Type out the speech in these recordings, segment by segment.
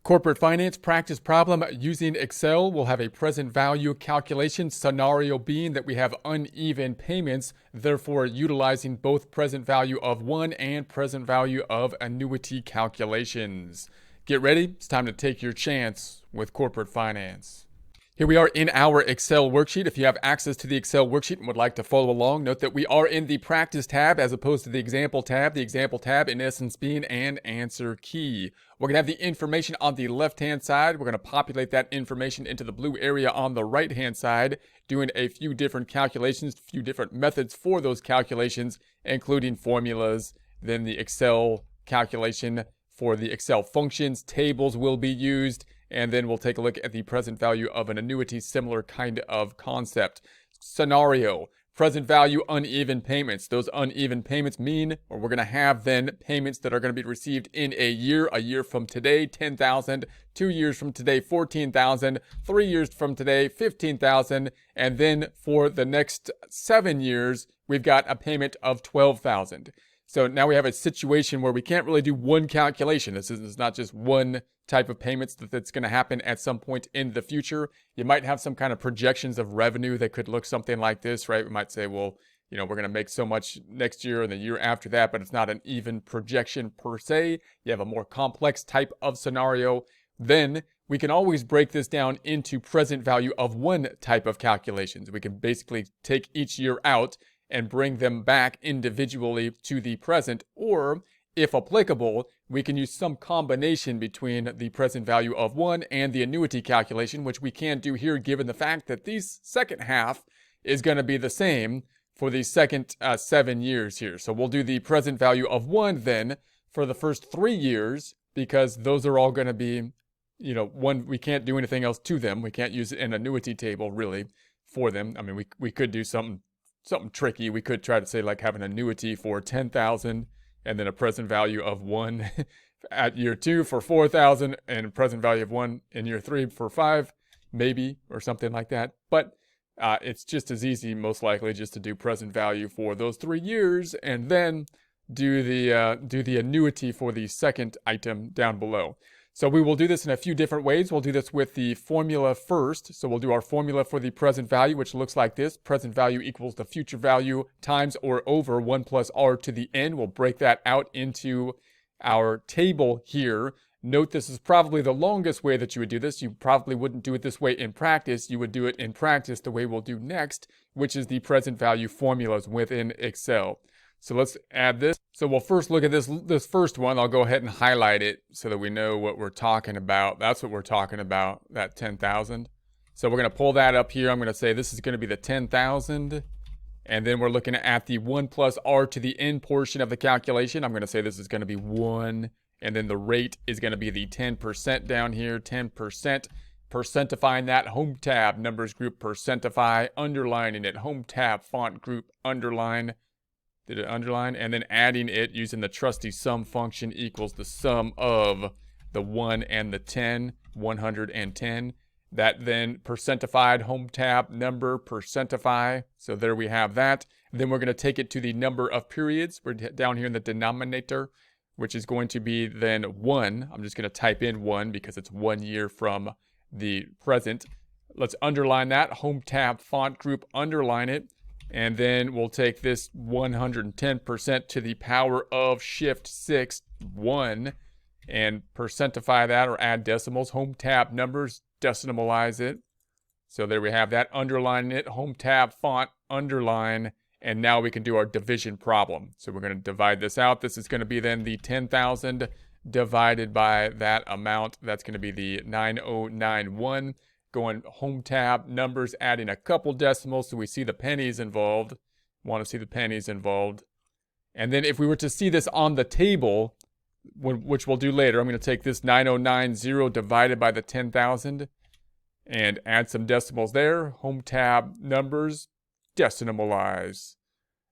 Corporate finance practice problem using Excel. We'll have a present value calculation scenario being that we have uneven payments, therefore utilizing both present value of one and present value of annuity calculations. Get ready. It's time to take your chance with corporate finance. Here we are in our Excel worksheet. If you have access to the Excel worksheet and would like to follow along, note that we are in the practice tab as opposed to the example tab. The example tab in essence being an answer key. We're going to have the information on the left-hand side. We're going to populate that information into the blue area on the right-hand side, doing a few different calculations, a few different methods for those calculations, including formulas. Then the Excel calculation for the Excel functions, tables will be used. And then we'll take a look at the present value of an annuity, similar kind of concept. Scenario, present value uneven payments. Those uneven payments mean, or we're going to have then payments that are going to be received in a year from today, 10,000, 2 years from today, 14,000, 3 years from today, 15,000, and then for the next 7 years, we've got a payment of 12,000. So now we have a situation where we can't really do one calculation. This is not just one type of payments that's going to happen at some point in the future. You might have some kind of projections of revenue that could look something like this, right? We might say, well, we're going to make so much next year and the year after that, but it's not an even projection per se. You have a more complex type of scenario. Then we can always break this down into present value of one type of calculations. We can basically take each year out and bring them back individually to the present, or if applicable, we can use some combination between the present value of one and the annuity calculation, which we can do here given the fact that the second half is going to be the same for the second 7 years here. So we'll do the present value of one then for the first 3 years, because those are all going to be, one, we can't do anything else to them. We can't use an annuity table really for them. I mean, we could do something tricky. We could try to say like have an annuity for 10,000 and then a present value of 1 at year 2 for 4,000 and a present value of 1 in year 3 for 5, maybe, or something like that. But it's just as easy, most likely, just to do present value for those 3 years and then do the annuity for the second item down below. So we will do this in a few different ways. We'll do this with the formula first. So we'll do our formula for the present value, which looks like this. Present value equals the future value times or over 1 plus r to the n. We'll break that out into our table here. Note this is probably the longest way that you would do this. You probably wouldn't do it this way in practice. You would do it in practice the way we'll do next, which is the present value formulas within Excel. So let's add this. So we'll first look at this first one. I'll go ahead and highlight it so that we know what we're talking about. That's what we're talking about, that 10,000. So we're going to pull that up here. I'm going to say this is going to be the 10,000. And then we're looking at the 1 plus r to the n portion of the calculation. I'm going to say this is going to be 1. And then the rate is going to be the 10% down here, 10%. Percentifying that, home tab, numbers group, percentify, underlining it, home tab, font group, underline. Did it underline? And then adding it using the trusty sum function equals the sum of the 1 and the 10, 110. That then percentified, home tab, number, percentify. So there we have that. Then we're going to take it to the number of periods. We're down here in the denominator, which is going to be then 1. I'm just going to type in 1 because it's 1 year from the present. Let's underline that, home tab, font group, underline it. And then we'll take this 110% to the power of shift 6, 1, and percentify that or add decimals. Home tab numbers, decimalize it. So there we have that, underline it, home tab, font, underline, and now we can do our division problem. So we're going to divide this out. This is going to be then the 10,000 divided by that amount. That's going to be the 9091. Going home tab, numbers, adding a couple decimals so we see the pennies involved. Want to see the pennies involved. And then if we were to see this on the table, which we'll do later, I'm going to take this 9090 divided by the 10,000 and add some decimals there. Home tab, numbers, decimalize.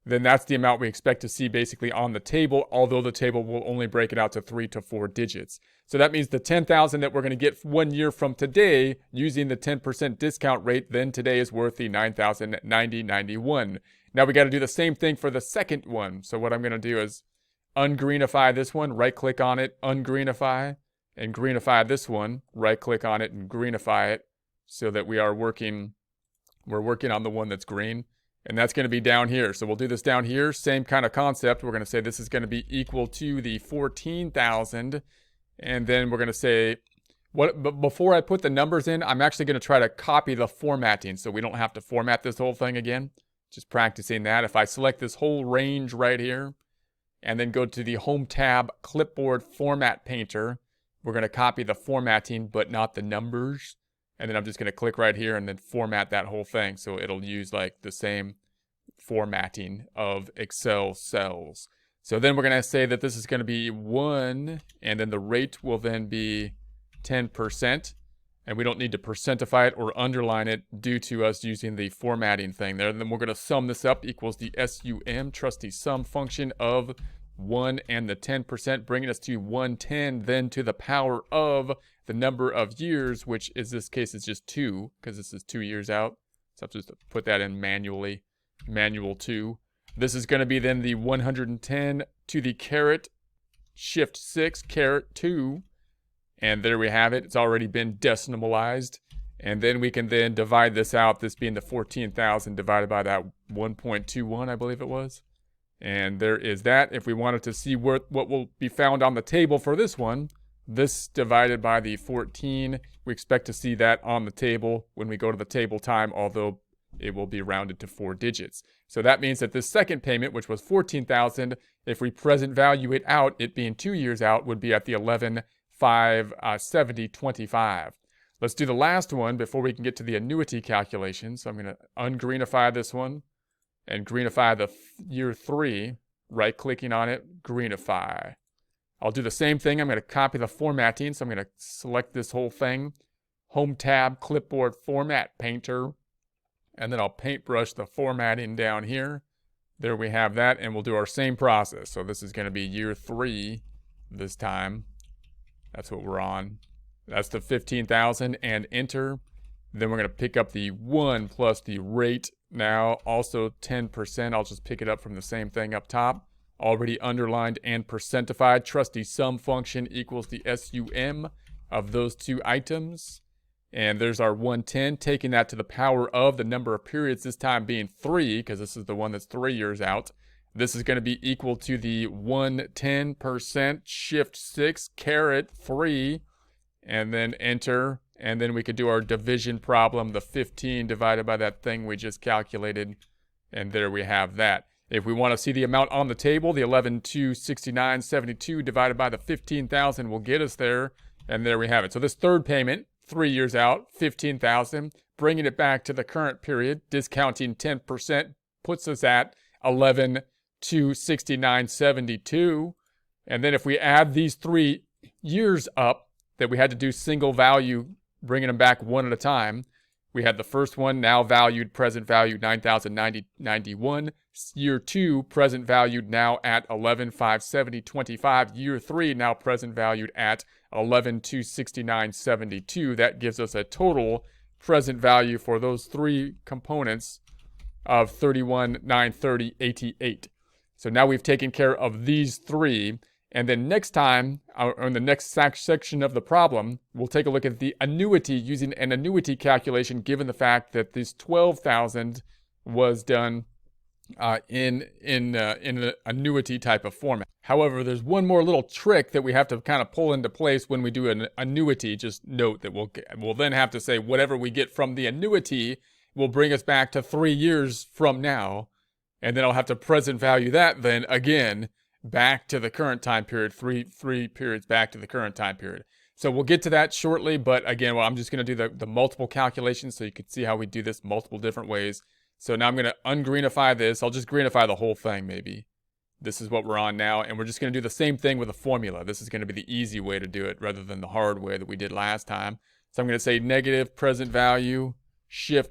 Then that's the amount we expect to see basically on the table, although the table will only break it out to 3 to 4 digits. So that means the 10,000 that we're going to get 1 year from today using the 10% discount rate, then today is worth the 9,090.91. Now we got to do the same thing for the second one. So what I'm going to do is ungreenify this one, right click on it, ungreenify, and greenify this one. Right click on it and greenify it so that we're working on the one that's green. And that's going to be down here. So we'll do this down here. Same kind of concept. We're going to say this is going to be equal to the 14,000. And then we're going to say, but before I put the numbers in, I'm actually going to try to copy the formatting so we don't have to format this whole thing again. Just practicing that. If I select this whole range right here and then go to the Home tab, Clipboard Format Painter, we're going to copy the formatting but not the numbers. And then I'm just going to click right here and then format that whole thing. So it'll use like the same formatting of Excel cells. So then we're going to say that this is going to be 1, and then the rate will then be 10%. And we don't need to percentify it or underline it due to us using the formatting thing there. And then we're going to sum this up equals the SUM, trusty sum function of 1 and the 10%, bringing us to 110, then to the power of the number of years, which in this case is just 2, because this is 2 years out. So I'll just put that in manually, manual 2. This is going to be then the 110 to the caret, shift 6, caret 2. And there we have it. It's already been decimalized. And then we can then divide this out, this being the 14,000 divided by that 1.21, I believe it was. And there is that. If we wanted to see what will be found on the table for this one, this divided by the 14, we expect to see that on the table when we go to the table time, although it will be rounded to 4 digits. So that means that this second payment, which was 14,000, if we present value it out, it being 2 years out, would be at the 11,570.25. Let's do the last one before we can get to the annuity calculation. So I'm going to ungreenify this one and greenify the year 3, right-clicking on it, greenify. I'll do the same thing. I'm going to copy the formatting. So I'm going to select this whole thing, Home tab, Clipboard Format Painter, and then I'll paintbrush the formatting down here. There we have that, and we'll do our same process. So this is going to be year 3 this time. That's what we're on. That's the 15,000 and enter. Then we're going to pick up the 1 plus the rate now, also 10%. I'll just pick it up from the same thing up top. Already underlined and percentified. Trusty sum function equals the SUM of those two items. And there's our 110, taking that to the power of the number of periods, this time being 3, because this is the one that's 3 years out. This is going to be equal to the 110%, shift 6, caret 3, and then enter. And then we could do our division problem, the 15 divided by that thing we just calculated. And there we have that. If we want to see the amount on the table, the 11,269.72 divided by the 15,000 will get us there. And there we have it. So this third payment, 3 years out, 15,000, bringing it back to the current period, discounting 10%, puts us at 11,269.72. And then if we add these 3 years up that we had to do single value, bringing them back one at a time, we had the first one now valued, present valued 9,090.91. Year 2, present valued now at 11,570.25. Year 3, now present valued at 11,269.72. That gives us a total present value for those 3 components of 31,930.88. So now we've taken care of these 3. And then next time, or in the next section of the problem, we'll take a look at the annuity using an annuity calculation, given the fact that this 12,000 was done in an annuity type of format. However, there's one more little trick that we have to kind of pull into place when we do an annuity. Just note that we'll then have to say whatever we get from the annuity will bring us back to 3 years from now, and then I'll have to present value that then again back to the current time period, three periods back to the current time period. So we'll get to that shortly, but again, I'm just going to do the multiple calculations so you can see how we do this multiple different ways. So now I'm going to ungreenify this. I'll just greenify the whole thing maybe. This is what we're on now, and we're just going to do the same thing with a formula. This is going to be the easy way to do it rather than the hard way that we did last time. So I'm going to say negative present value, shift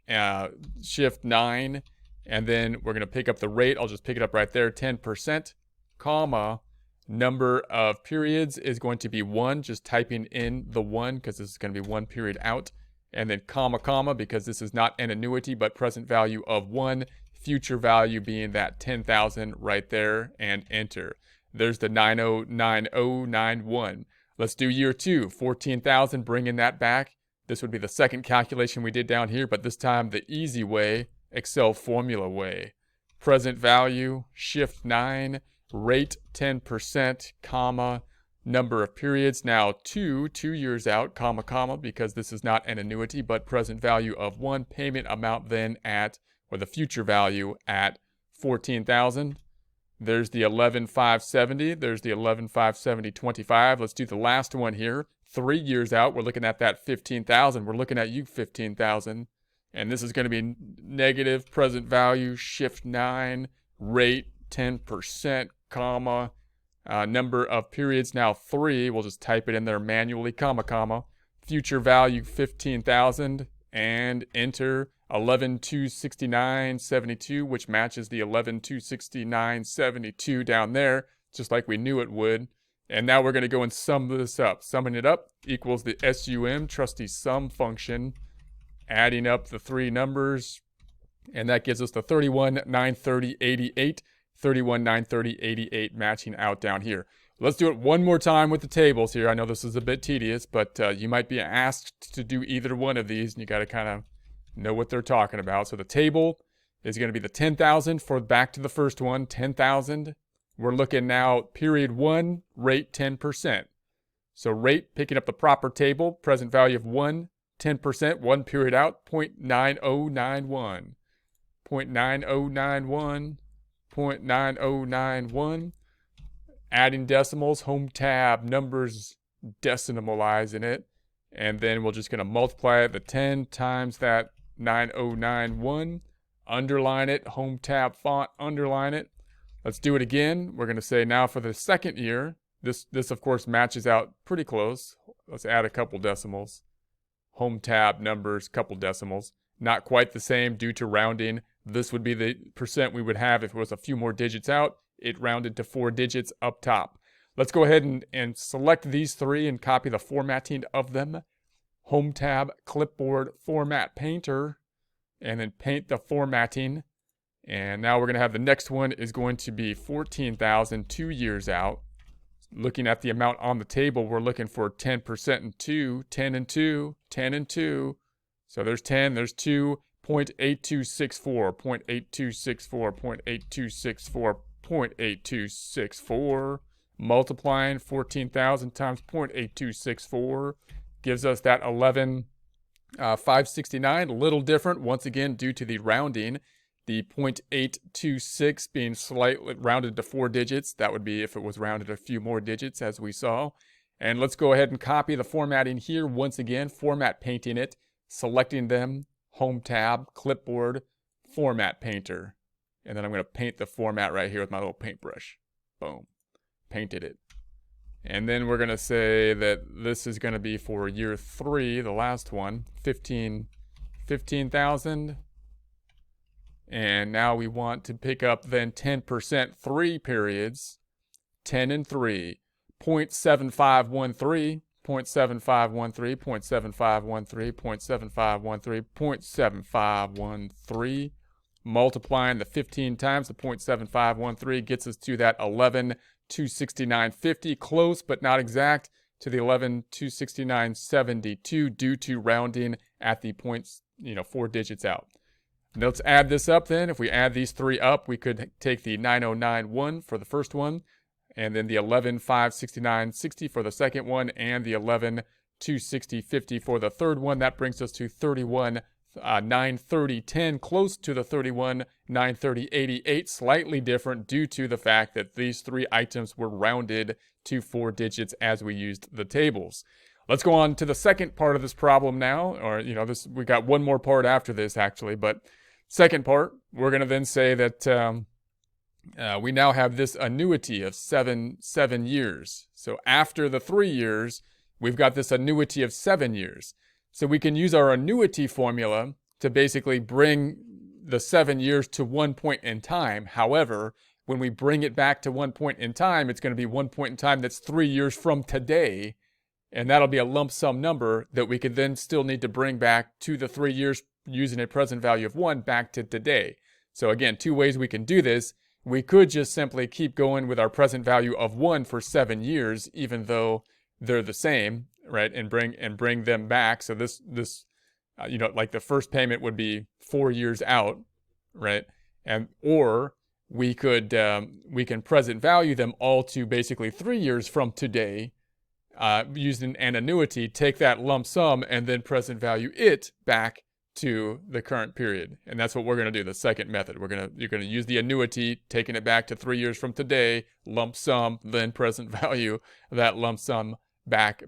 9, and then we're going to pick up the rate. I'll just pick it up right there, 10%. Comma, number of periods is going to be 1, just typing in the 1 because this is going to be 1 period out, and then comma, because this is not an annuity but present value of 1, future value being that 10,000 right there, and enter. There's the 909091. Let's do year 2, 14,000, bringing that back. This would be the second calculation we did down here, but this time the easy way, Excel formula way. Present value, shift 9, rate 10%, comma, number of periods, now 2 years out, comma, comma, because this is not an annuity, but present value of 1, payment amount then at, or the future value at 14,000. There's the 11,570. There's the 11,570, 25. Let's do the last one here. 3 years out, we're looking at that 15,000. We're looking at you, 15,000. And this is going to be negative present value, shift 9, rate 10%, comma, number of periods now 3. We'll just type it in there manually, comma, comma. Future value 15,000 and enter 11,269.72, which matches the 11,269.72 down there, just like we knew it would. And now we're going to go and sum this up. Summing it up equals the SUM, trusty sum function, adding up the 3 numbers, and that gives us the 31,930.88, 31,930.88 matching out down here. Let's do it one more time with the tables here. I know this is a bit tedious, but you might be asked to do either one of these, and you got to kind of know what they're talking about. So the table is going to be the 10,000 for back to the first one, 10,000. We're looking now, period 1, rate 10%. So rate, picking up the proper table, present value of 1, 10%, 1 period out, 0.9091. 0.9091, 0.9091. Adding decimals, home tab, numbers, decimalizing it. And then we're just going to multiply it, the 10 times that 9091, underline it, home tab font, underline it. Let's do it again. We're going to say now for the second year, this of course matches out pretty close. Let's add a couple decimals. Home tab, numbers, couple decimals. Not quite the same due to rounding. This would be the percent we would have if it was a few more digits out. It rounded to 4 digits up top. Let's go ahead and select these 3 and copy the formatting of them. Home tab, clipboard, format painter, and then paint the formatting. And now we're going to have the next one is going to be 14,000, 2 years out. Looking at the amount on the table, we're looking for 10% and 2, 10 and 2, 10 and 2. So there's 10, there's 2, 0.8264, 0.8264, 0.8264, 0.8264. Multiplying 14,000 times 0.8264 gives us that 11,569. A little different, once again, due to the rounding. The 0.826 being slightly rounded to 4 digits. That would be if it was rounded a few more digits, as we saw. And let's go ahead and copy the formatting here. Once again, format painting it, selecting them, home tab, clipboard, format painter. And then I'm going to paint the format right here with my little paintbrush. Boom. Painted it. And then we're going to say that this is going to be for year 3, the last one, 15,000. And now we want to pick up then 10%, 3 periods, 10 and 3, 0.7513, 0.7513, 0.7513, 0.7513, 0.7513. Multiplying the 15 times the 0.7513 gets us to that 11,269.50, close but not exact to the 11,269.72 due to rounding at the points, 4 digits out. Now let's add this up then. If we add these 3 up, we could take the 9091 for the first one, and then the 11,569.60 for the second one, and the 11,260.50 for the third one. That brings us to 31,930.10, close to the 31,930.88, slightly different due to the fact that these 3 items were rounded to 4 digits as we used the tables. Let's go on to the second part of this problem now, or we got one more part after this actually, but second part, we're going to then say that we now have this annuity of 7 years. So after the 3 years, we've got this annuity of 7 years. So we can use our annuity formula to basically bring the 7 years to one point in time. However, when we bring it back to one point in time, it's going to be one point in time that's 3 years from today. And that'll be a lump sum number that we could then still need to bring back to the 3 years using a present value of 1 back to today. So again, 2 ways we can do this. We could just simply keep going with our present value of 1 for 7 years, even though they're the same, right? And bring them back. So this like the first payment would be 4 years out, right? And or we can present value them all to basically 3 years from today, using an annuity, take that lump sum and then present value it back to the current period. And that's what we're going to do, the second method. You're going to use the annuity, taking it back to 3 years from today, lump sum, then present value that lump sum back.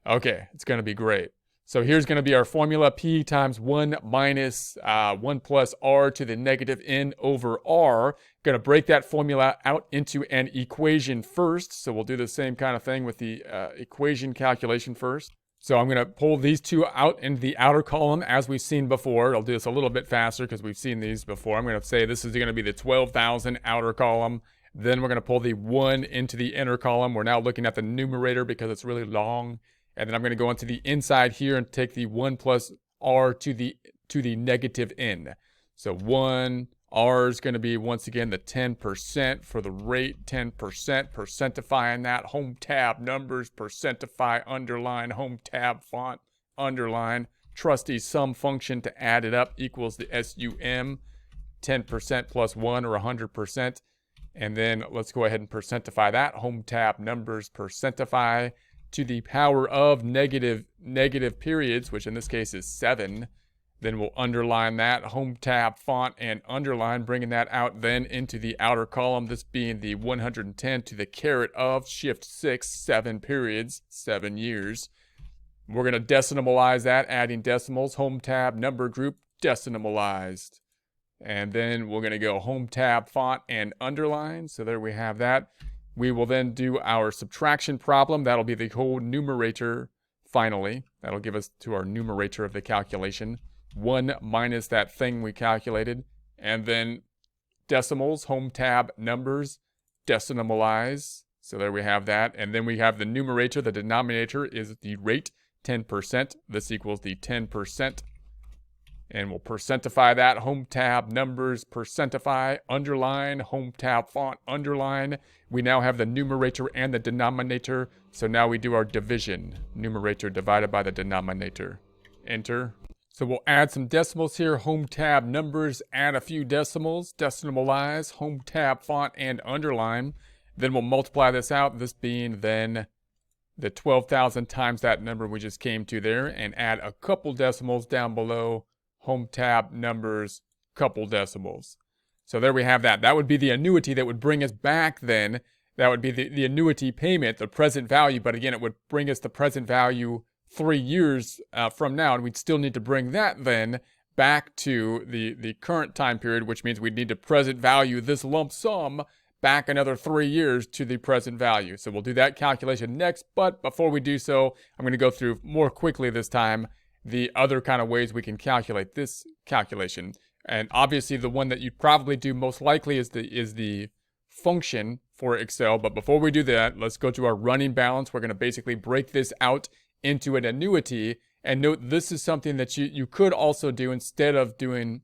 Okay, it's going to be great. So here's going to be our formula, P times 1 minus 1 plus R to the negative N over R. Going to break that formula out into an equation first. So we'll do the same kind of thing with the equation calculation first. So I'm going to pull these two out into the outer column as we've seen before. I'll do this a little bit faster because we've seen these before. I'm going to say this is going to be the 12,000 outer column. Then we're going to pull the 1 into the inner column. We're now looking at the numerator because it's really long. And then I'm going to go into the inside here and take the 1 plus R to the negative N. So 1, R is going to be, once again, the 10% for the rate, 10%, percentifying that, home tab numbers, percentify, underline, home tab font, underline, trusty sum function to add it up equals the SUM, 10% plus 1 or 100%. And then let's go ahead and percentify that, home tab numbers, percentify, to the power of negative periods, which in this case is 7. Then we'll underline that, home tab font and underline, bringing that out then into the outer column, this being the 110 to the caret of, shift 6, 7 periods, 7 years. We're going to decimalize that, adding decimals, home tab number group, decimalized. And then we're going to go home tab font and underline. So there we have that. We will then do our subtraction problem. That'll be the whole numerator finally. That'll give us to our numerator of the calculation. 1 minus that thing we calculated. And then decimals, home tab numbers, decimalize. So there we have that. And then we have the numerator. The denominator is the rate, 10%. This equals the 10%. And we'll percentify that, home tab numbers, percentify, underline, home tab font, underline. We now have the numerator and the denominator. So now we do our division. Numerator divided by the denominator. Enter. So we'll add some decimals here. Home tab numbers, add a few decimals, decimalize, home tab font and underline. Then we'll multiply this out, this being then the 12,000 times that number we just came to there, and add a couple decimals down below. Home tab numbers, couple decimals. So there we have that. That would be the annuity that would bring us back then. That would be the annuity payment, the present value. But again, it would bring us the present value 3 years from now. And we'd still need to bring that then back to the current time period, which means we'd need to present value this lump sum back another 3 years to the present value. So we'll do that calculation next. But before we do so, I'm going to go through more quickly this time the other kind of ways we can calculate this calculation. And obviously the one that you'd probably do most likely is the function for Excel. But before we do that, let's go to our running balance. We're going to basically break this out into an annuity. And note, this is something that you could also do instead of doing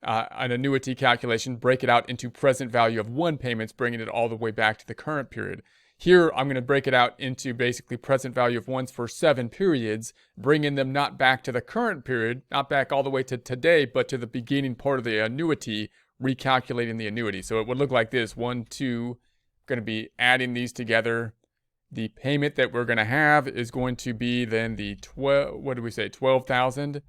an annuity calculation, break it out into present value of 1 payments, bringing it all the way back to the current period. Here, I'm going to break it out into basically present value of 1s for 7 periods, bringing them not back to the current period, not back all the way to today, but to the beginning part of the annuity, recalculating the annuity. So it would look like this, 1, 2, going to be adding these together. The payment that we're going to have is going to be then the 12,000.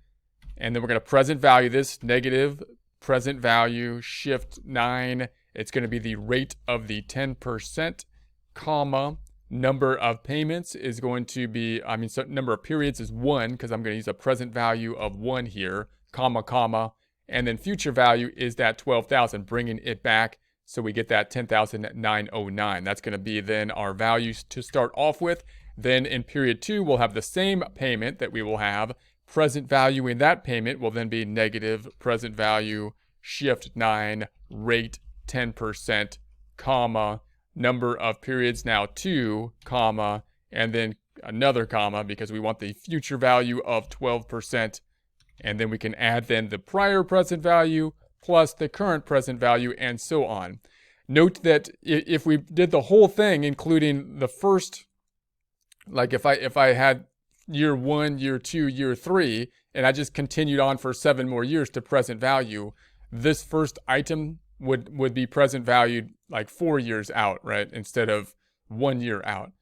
And then we're going to present value this, negative present value, shift 9. It's going to be the rate of the 10%. Comma, number of payments is going to be, so number of periods is 1, because I'm going to use a present value of 1 here, comma, and then future value is that 12,000, bringing it back, so we get that 10,909. That's going to be then our values to start off with. Then in period 2, we'll have the same payment that we will have. Present value in that payment will then be negative present value, shift 9, rate 10%, comma, number of periods now 2, comma, and then another comma because we want the future value of 12%. And then we can add then the prior present value plus the current present value and so on. Note that if we did the whole thing, including the first Like if I had year 1, year 2, year 3, and I just continued on for 7 more years to present value, this first item would be present valued like 4 years out, right? Instead of 1 year out.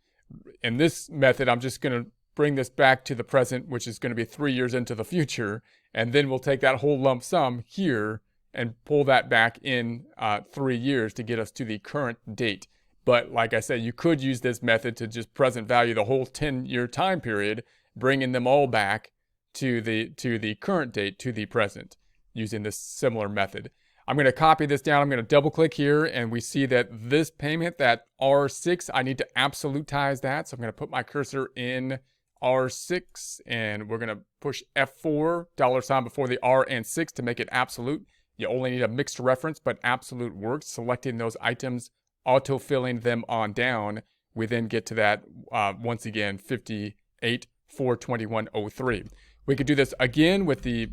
In this method, I'm just going to bring this back to the present, which is going to be 3 years into the future. And then we'll take that whole lump sum here and pull that back in 3 years to get us to the current date. But like I said, you could use this method to just present value the whole 10-year time period, bringing them all back to the current date, to the present, using this similar method. I'm going to copy this down. I'm going to double click here, and we see that this payment, that R6, I need to absolutize that. So I'm going to put my cursor in R6, and we're going to push F4, $ before the R and 6 to make it absolute. You only need a mixed reference, but absolute works. Selecting those items, auto-filling them on down. We then get to that, once again, 58,421.03. We could do this again with the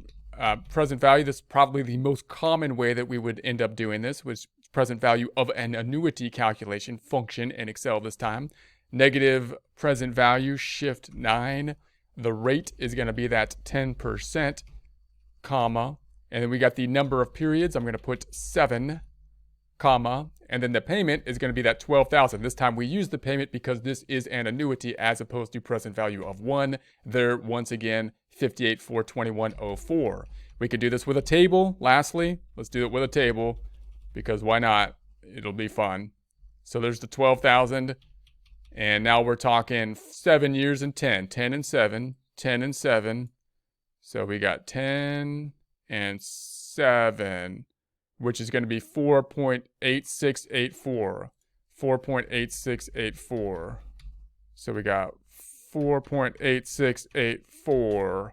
present value. This is probably the most common way that we would end up doing this, was present value of an annuity calculation function in Excel this time. Negative present value, shift 9. The rate is going to be that 10%, comma. And then we got the number of periods. I'm going to put 7, comma. And then the payment is going to be that 12,000. This time we use the payment because this is an annuity as opposed to present value of 1. There, once again, 58,421.04. We could do this with a table. Lastly, let's do it with a table because why not? It'll be fun. So there's the 12,000. And now we're talking 7 years and 10. 10 and 7. 10 and 7. So we got 10 and 7, which is going to be 4.8684. 4.8684. So we got 4.8684.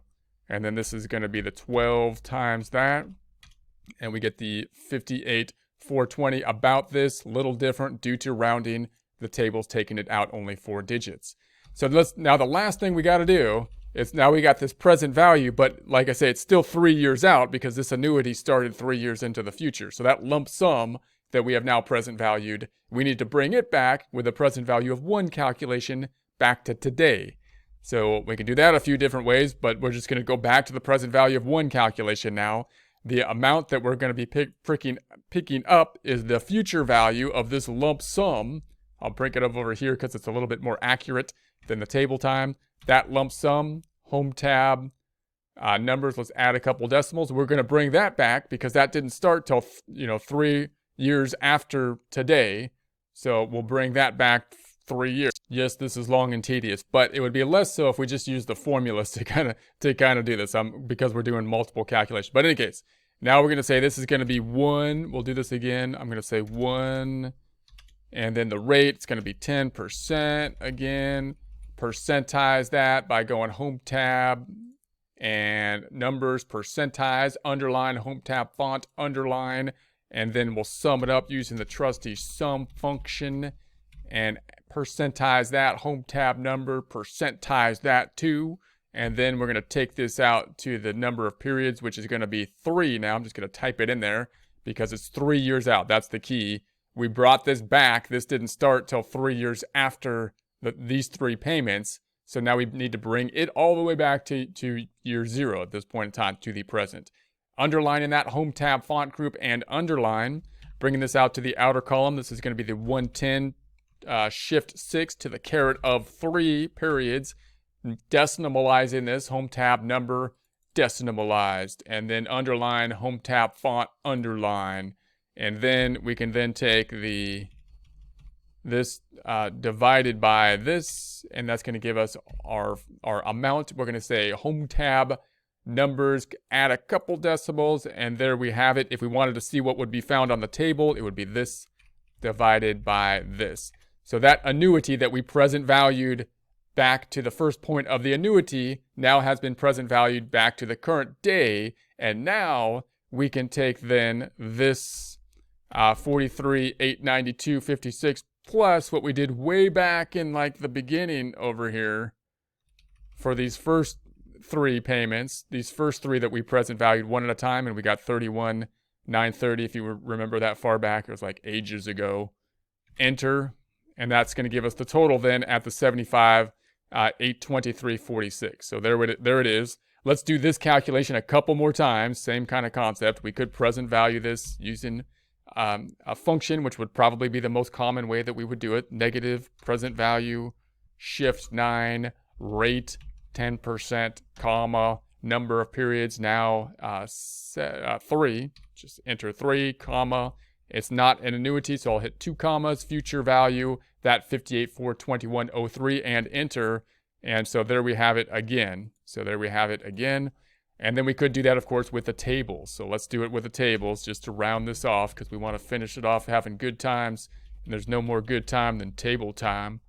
And then this is going to be the 12 times that. And we get the 58,420. About this, little different due to rounding. The table's taking it out only 4 digits. So now the last thing we got to do is, now we got this present value, but like I say, it's still 3 years out because this annuity started 3 years into the future. So that lump sum that we have now present valued, we need to bring it back with a present value of 1 calculation back to today. So we can do that a few different ways, but we're just going to go back to the present value of 1 calculation now. The amount that we're going to be picking up is the future value of this lump sum. I'll break it up over here because it's a little bit more accurate than the table time. That lump sum, home tab, numbers, let's add a couple decimals. We're going to bring that back because that didn't start till 3 years after today. So we'll bring that back 3 years. Yes, this is long and tedious, but it would be less so if we just use the formulas to kind of do this, because we're doing multiple calculations. But in any case, now we're going to say this is going to be 1. We'll do this again. I'm going to say 1. And then the rate, it's going to be 10% again. Percentize that by going home tab and numbers, percentize, underline, home tab font, underline, and then we'll sum it up using the trusty sum function and percentize that home tab number, percentize that too. And then we're going to take this out to the number of periods, which is going to be 3 now. I'm just going to type it in there because it's 3 years out. That's the key. We brought this back. This didn't start till 3 years after these 3 payments. So now we need to bring it all the way back to year 0 at this point in time, to the present. Underlining that home tab font group and underline. Bringing this out to the outer column. This is going to be the 110 shift 6 to the caret of 3 periods. Decimalizing this home tab number, decimalized. And then underline home tab font, underline. And then we can then take this divided by this, and that's going to give us our amount. We're going to say home tab numbers, add a couple decimals, and there we have it. If we wanted to see what would be found on the table, it would be this divided by this. So that annuity that we present valued back to the first point of the annuity now has been present valued back to the current day, and now we can take then this 43,892.56 plus what we did way back in like the beginning over here for these first 3 payments, these first 3 that we present valued 1 at a time, and we got 31,930. If you remember that far back, it was like ages ago. Enter, and that's going to give us the total then at the 75 823.46. So there it is. Let's do this calculation a couple more times. Same kind of concept. We could present value this using a function, which would probably be the most common way that we would do it. Negative present value, shift 9, rate 10%, comma, number of periods now 3. Just enter 3, comma. It's not an annuity, so I'll hit 2 commas, future value, that 58,421.03, and enter. And so there we have it again. And then we could do that, of course, with the tables. So let's do it with the tables just to round this off, because we want to finish it off having good times. And there's no more good time than table time.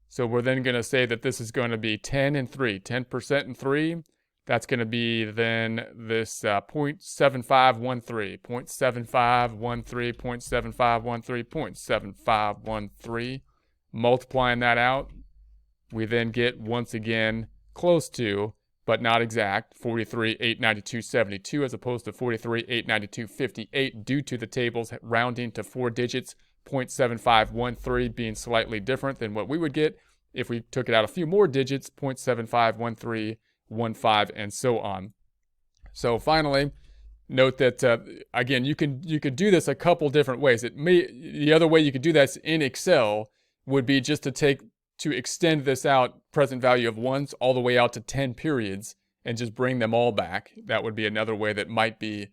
So we're then going to say that this is going to be 10 and 3, 10% and 3. That's going to be then this 0.7513, 0.7513, 0.7513, 0.7513. Multiplying that out, we then get, once again, close to, but not exact, 43,892.72 as opposed to 43,892.58 due to the tables rounding to 4 digits, 0.7513 being slightly different than what we would get if we took it out a few more digits, 0.7513, 15, and so on. So finally, note that again, you could do this a couple different ways. The other way you could do that in Excel would be just to extend this out, present value of ones, all the way out to 10 periods and just bring them all back. That would be another way that might be,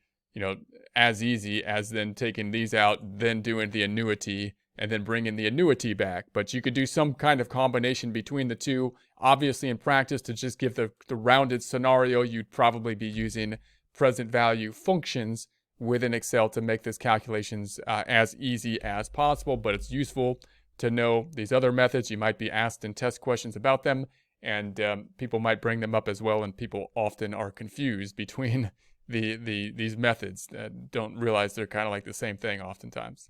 as easy as then taking these out, then doing the annuity, and then bringing the annuity back. But you could do some kind of combination between the two. Obviously, in practice, to just give the rounded scenario, you'd probably be using present value functions within Excel to make this calculations as easy as possible. But it's useful to know these other methods. You might be asked in test questions about them, and people might bring them up as well, and people often are confused between these methods, don't realize they're kind of like the same thing oftentimes.